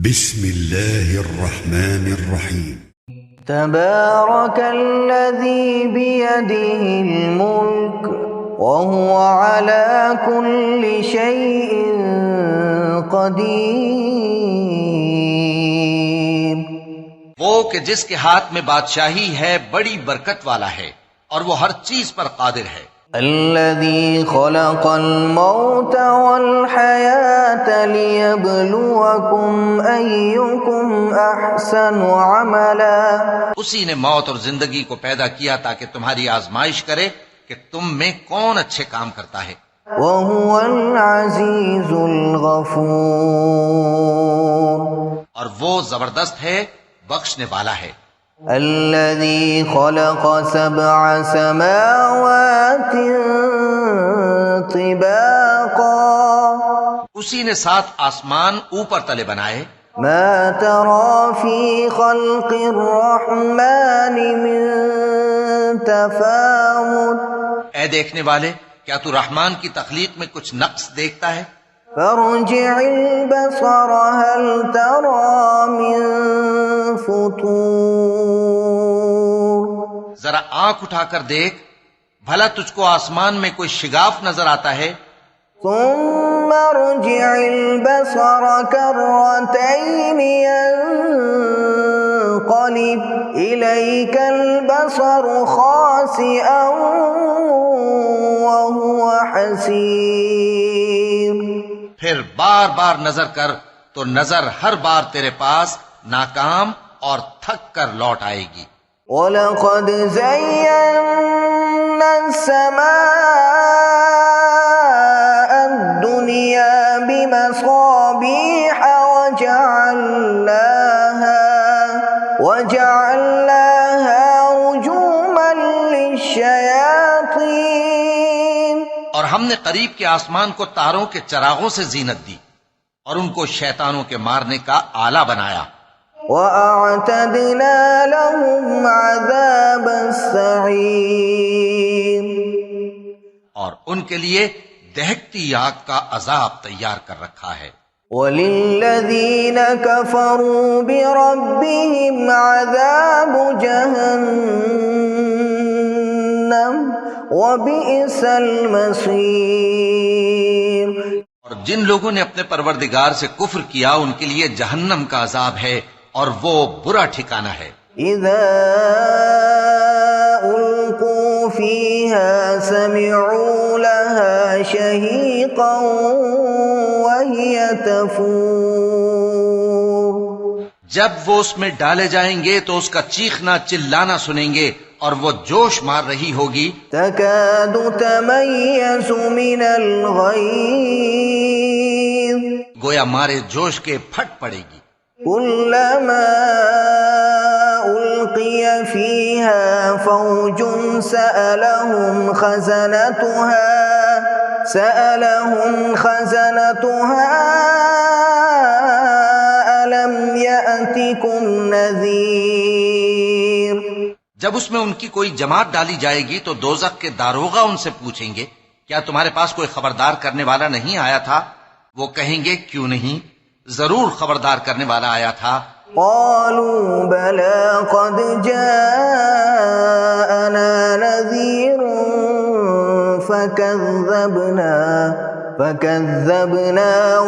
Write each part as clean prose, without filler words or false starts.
بسم الله الرحمن الرحيم. تبارك الذي بيده الملك وهو على كل شيء قدير. وہ کہ جس کے ہاتھ میں بادشاہی ہے بڑی برکت والا ہے اور وہ ہر چیز پر قادر ہے. الذي خلق الموت والحياة ليبلوكم أيكم أحسن عملا. اسی نے موت اور زندگی کو پیدا کیا تاکہ تمہاری آزمائش کرے کہ تم میں کون اچھے کام کرتا ہے. وهو العزيز الغفور. اور وہ زبردست ہے، بخشنے والا ہے. الذي خلق 7 سماوات طباقا. اسی نے 7 آسمان اوپر تلے بنائے. ما ترى في خلق الرحمن من تفاوت. اے دیکھنے والے، کیا تو رحمان کی تخلیق میں کچھ نقص دیکھتا ہے؟ فارجع البصر هل ترى من فطور. ذرا آنکھ اٹھا کر دیکھ، بھلا تجھ کو آسمان میں کوئی شگاف نظر آتا ہے؟ ثم ارجع البصر كرتين ينقلب إليك البصر خاسئا وهو حسير. پھر بار بار نظر کر تو نظر ہر بار تیرے پاس ناکام اور تھک کر لوٹ آئے گی. وَلَقَدْ زَيَّنَّا السَّمَاءَ الدُّنْيَا بِمَصَابِيحَ وَجَعَلْنَاهَا رُجُومًا لِلشَّيَاطِينِ. اور ہم نے قریب کے آسمان کو تاروں کے چراغوں سے زینت دی اور ان کو شیطانوں کے مارنے کا آلہ بنایا. وَأَعْتَدْنَا لَهُمْ عَذَابَ السَّعِيرِ. اور ان کے لیے دہکتی آگ کا عذاب تیار کر رکھا ہے. وَلِلَّذِينَ كَفَرُوا بِرَبِّهِمْ عَذَابُ جَهَنَّمَ وَبِئْسَ الْمَصِيرُ. اور جن لوگوں نے اپنے پروردگار سے کفر کیا ان کے لیے جہنم کا عذاب ہے اور وہ برا ٹھکانہ ہے. اذا القوا فيها سمعوا لها شهيقا وهي تفور. جب وہ اس میں ڈالے جائیں گے تو اس کا چیخنا چلانا سنیں گے اور وہ جوش مار رہی ہوگی. تكاد تميز من الغيظ. گویا مارے جوش کے پھٹ پڑے گی. كلما ألقي فيها فوج سألهم خزنتها ألم يأتكم نذير. جب اس میں ان کی کوئی جماعت ڈالی جائے گی تو دوزخ کے داروغہ ان سے پوچھیں گے کیا تمہارے پاس کوئی خبردار کرنے والا نہیں آیا تھا؟ وہ کہیں گے کیوں نہیں، ضرور خبردار کرنے والا آیا تھا. قالوا بلى قد جاءنا نذير فكذبنا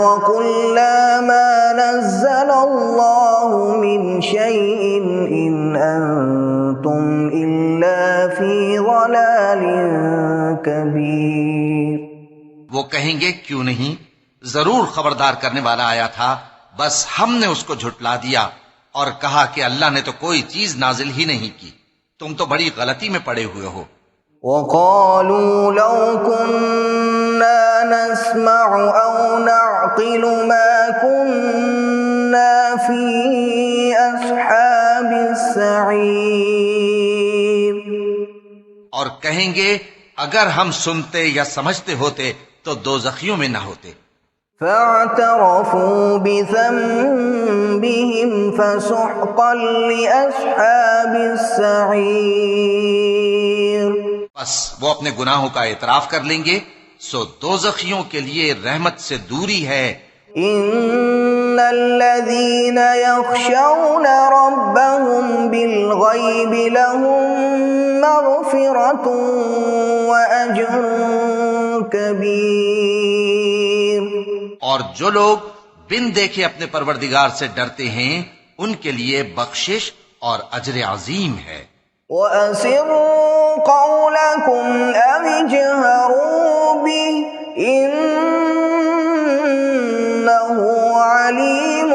وقلنا ما نزل الله من شيء إن أنتم إلا في ضلال كبير. وہ کہیں گے کیوں نہیں، ضرور خبردار کرنے والا آیا تھا، بس ہم نے اس کو جھٹلا دیا اور کہا کہ اللہ نے تو کوئی چیز نازل ہی نہیں کی، تم تو بڑی غلطی میں پڑے ہوئے ہو. وقالوا لو كنا نسمع أو نعقل ما كنا في أصحاب السعير. اور کہیں گے اگر ہم سنتے یا سمجھتے ہوتے تو دوزخیوں میں نہ ہوتے. فاعترفوا بذنبهم فسحقا لأصحاب السعير. بس وہ اپنے گناہوں کا اعتراف کر لیں گے، سو دوزخیوں کے لیے رحمت سے دوری ہے إن الذين يخشون ربهم بالغيب لهم مغفرة وأجر كبير. اور جو لوگ بن دیکھے اپنے پروردگار سے ڈرتے ہیں ان کے لیے بخشش اور اجر عظیم ہے. وَأَسِرُّوا قَوْلَكُمْ أَوِ اجْهَرُوا بِهِ إِنَّهُ عَلِيمٌ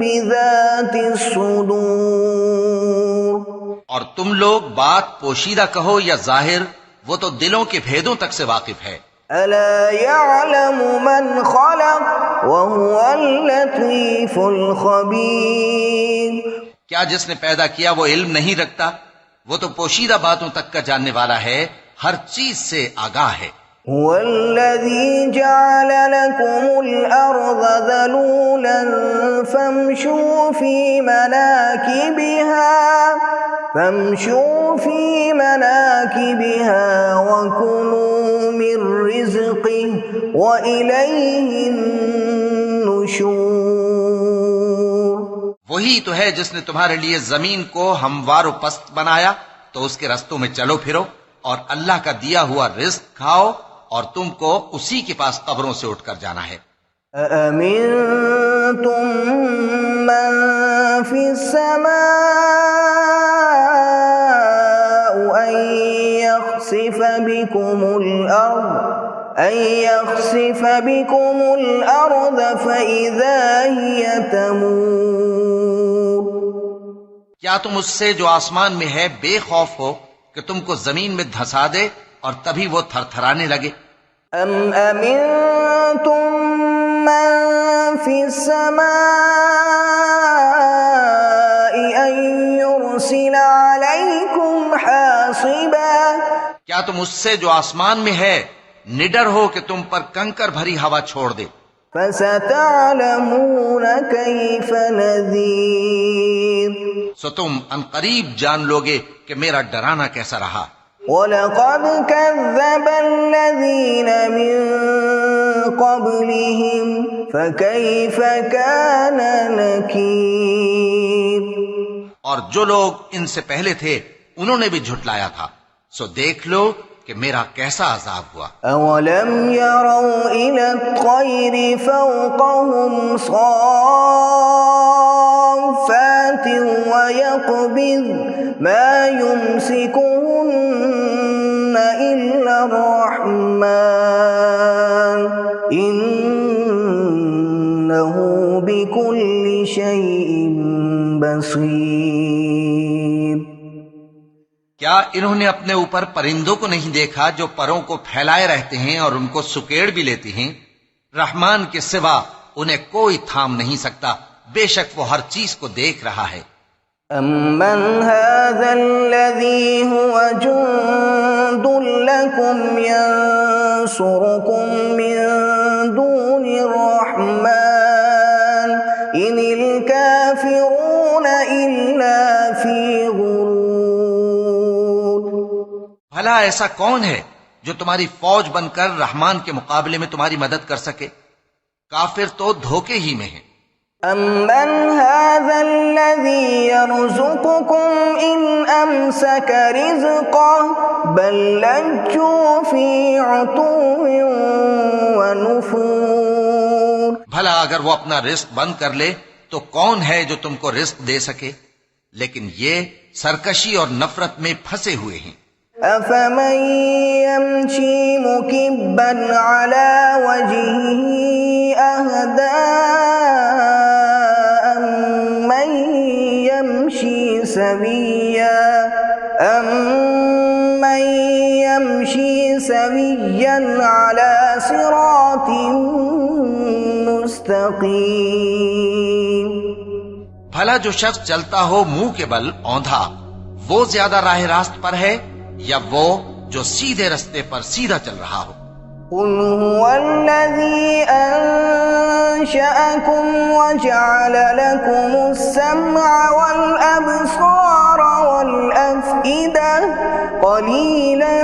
بِذَاتِ الصُّدُورِ. اور تم لوگ بات پوشیدہ کہو یا ظاہر، وہ تو دلوں کے بھیدوں تک سے واقف ہے. أَلَا يَعْلَمُ مَنْ خَلَقَ وَهُوَ اللَّطِيفُ الْخَبِيرُ. کیا جس نے پیدا کیا وہ علم نہیں رکھتا؟ وہ تو پوشیدہ باتوں تک کا جاننے والا ہے، ہر چیز سے آگاہ ہے. هو الذي جعل لكم الأرض ذلولا فامشوا في مناكبها وكلوا من رزقه وإليه النشور. وہی تو ہے جس نے تمہارے لیے زمین کو ہموار و پست بنایا، تو اس کے رستوں میں چلو پھرو اور اللہ کا دیا ہوا رزق کھاؤ، اور تم کو اسی کے پاس قبروں سے اٹھ کر جانا ہے. أَأَمِنتُم مَّن فِي السَّمَاءِ أَن يَخْسِفَ بِكُمُ الْأَرْضَ فَإِذَا هِيَ تَمُورُ. کیا تم اس سے جو آسمان میں ہے بے خوف ہو کہ تم کو زمین میں دھسا دے اور تبھی وہ تھر تھرانے لگے؟ أَمْ أَمِنتُم مَّن فِي السَّمَاءِ أَن يُرْسِلَ عَلَيْكُمْ حَاصِبًا. کیا تم اس سے جو آسمان میں ہے نڈر ہو کہ تم پر کنکر بھری ہوا چھوڑ دے؟ فَسَتَعْلَمُونَ كَيْفَ نَذِيرِ. سو تم ان قریب جان لوگے کہ میرا ڈرانا کیسا رہا. وَلَقَدْ كَذَّبَ الَّذِينَ مِن قَبْلِهِمْ فَكَيْفَ كَانَ نَكِيرِ. اور جو لوگ ان سے پہلے تھے انہوں نے بھی جھٹلایا تھا، سو دیکھ لو کہ میرا کیسا عذاب ہوا. أَوَلَمْ يَرَوْا إِلَى الطَّيْرِ فَوْقَهُمْ صَافَّاتٍ وَيَقْبِضْنَ مَا يُمْسِكُهُنَّ إِلَّا الرَّحْمَنُ إِنَّهُ بِكُلِّ شَيْءٍ بَصِيرٌ. کیا انہوں نے اپنے اوپر پرندوں کو نہیں دیکھا جو پروں کو پھیلائے رہتے ہیں اور ان کو سکیڑ بھی لیتی ہیں؟ رحمان کے سوا انہیں کوئی تھام نہیں سکتا، بے شک وہ ہر چیز کو دیکھ رہا ہے. أَمَّنْ هَذَا الَّذِي هُوَ جُندٌ لَكُمْ يَنصُرُكُم مِّن دُونِ الرَّحْمَنِ إِنِ الْكَافِرُونَ إِلَّا فِي غُرُورٍ. بھلا ایسا کون ہے جو تمہاری فوج بن کر رحمان کے مقابلے میں تمہاری مدد کر سکے؟ کافر تو دھوکے ہی میں ہیں. أَمَّنْ هَذَا الَّذِي يَرْزُقُكُمْ إِنْ أَمْسَكَ رِزْقَهُ بَل لَّجُّوا فِي عُتُوٍّ وَنُفُورٍ. بھلا اگر وہ اپنا رزق بند کر لے تو کون ہے جو تم کو رزق دے سکے؟ لیکن یہ سرکشی اور نفرت میں پھنسے ہوئے ہیں. أَفَمَن يَمْشِي مُكِبًّا عَلَى وَجْهِهِ أَهْدَىٰ أَمَّن يَمْشِي سَوِيًّا عَلَى صِرَاطٍ مُّسْتَقِيمٍ. بھلا جو شخص چلتا ہو منہ کے بل اوندھا، وہ زیادہ راہ راست پر ہے یا وہ جو سیدھے رستے پر سیدھا چل رہا ہو؟ قُلْ هُوَ الَّذِي أَنشَأَكُمْ وَجَعَلَ لَكُمُ السَّمْعَ وَالْأَبْصَارَ وَالْأَفْئِدَةَ قَلِيلًا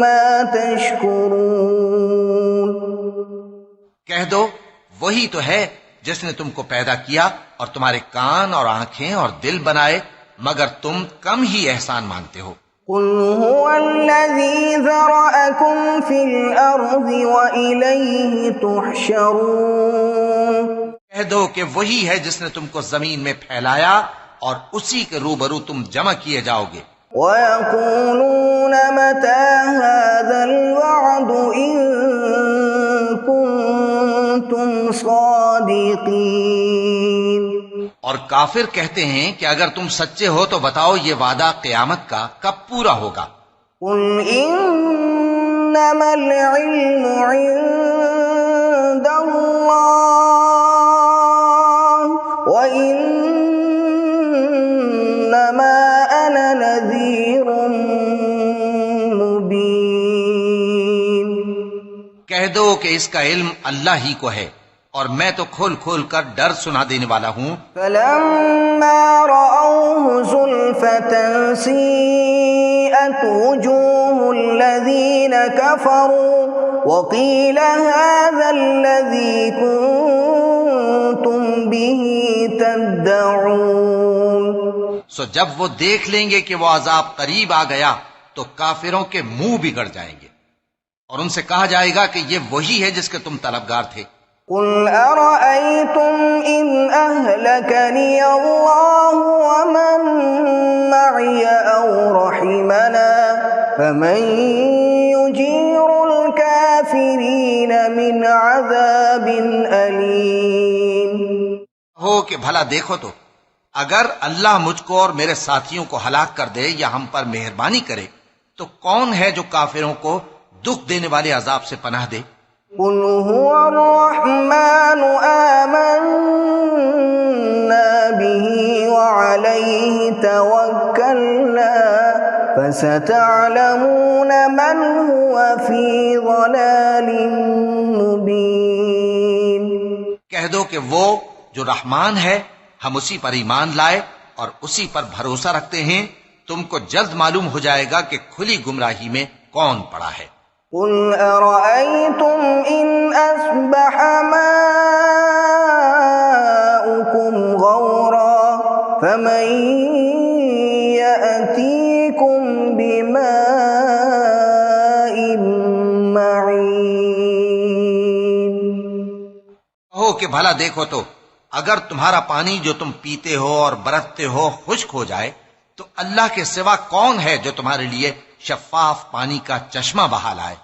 مَا تَشْكُرُونَ. کہہ دو وہی تو ہے جس نے تم کو پیدا کیا اور تمہارے کان اور آنکھیں اور دل بنائے، مگر تم کم ہی احسان مانتے ہو۔ قل هو الذي ذرأكم في الأرض وإليه تحشرون۔ کہہ دو کہ وہی ہے جس نے تم کو زمین میں پھیلایا اور اسی کے روبرو تم جمع کیے جاؤ گے۔ وَيَقُولُونَ مَتَى هَذَا الْوَعْدُ إِن كُنتُمْ صَادِقِينَ۔ اور کافر کہتے ہیں کہ اگر تم سچے ہو تو بتاؤ یہ وعدہ قیامت کا کب پورا ہوگا۔ قُلْ إِنَّمَا الْعِلْمُ عِندَ اللَّهِ وَإِنَّمَا أَنَا نَذِيرٌ مُبِينٌ۔ کہہ دو کہ اس کا علم اللہ ہی کو ہے اور میں تو کھول کھول کر ڈر سنا دینے والا ہوں۔ فَلَمَّا رَأَوْهُ زُلْفَةً سِيئَتْ وُجُوهُ الَّذِينَ كَفَرُوا وَقِيلَ هَذَا الَّذِي كُنتُم بِهِ تَدَّعُونَ۔ سو جب وہ دیکھ لیں گے کہ وہ عذاب قریب آ گیا تو کافروں کے منہ بگڑ جائیں گے اور ان سے کہا جائے گا کہ یہ وہی ہے جس کے تم طلبگار تھے۔ قُلْ أَرَأَيْتُمْ إِنْ أَهْلَكَنِيَ اللَّهُ وَمَن مَّعِيَ أَوْ رَحِمَنَا فَمَن يُجِيرُ الْكَافِرِينَ مِنْ عَذَابٍ أَلِيمٍ۔ ہو کہ بھلا دیکھو تو اگر اللہ مجھ کو اور میرے ساتھیوں کو ہلاک کر دے یا ہم پر مہربانی کرے تو کون ہے جو کافروں کو دکھ دینے والے عذاب سے پناہ دے؟ قُلْ هُوَ الرَّحْمَنُ آمَنَّا بِهِ وَعَلَيْهِ تَوَكَّلْنَا فَسَتَعْلَمُونَ مَنْ هُوَ فِي ضَلَالٍ مُبِينٍ۔ کہہ دو کہ وہ جو رحمان ہے ہم اسی پر ایمان لائے اور اسی پر بھروسہ رکھتے ہیں، تم کو جلد معلوم ہو جائے گا کہ کھلی گمراہی میں کون پڑا ہے۔ قُلْ أَرَأَيْتُمْ إِنْ أَصْبَحَ مَاؤُكُمْ غَوْرًا فَمَن يَأْتِيكُم بِمَاءٍ مَّعِينٍ۔ ہو کہ بھلا دیکھو تو اگر تمہارا پانی جو تم پیتے ہو اور برتتے ہو خشک ہو جائے تو اللہ کے سوا کون ہے جو تمہارے لیے شفاف پانی کا چشمہ بہا لائے؟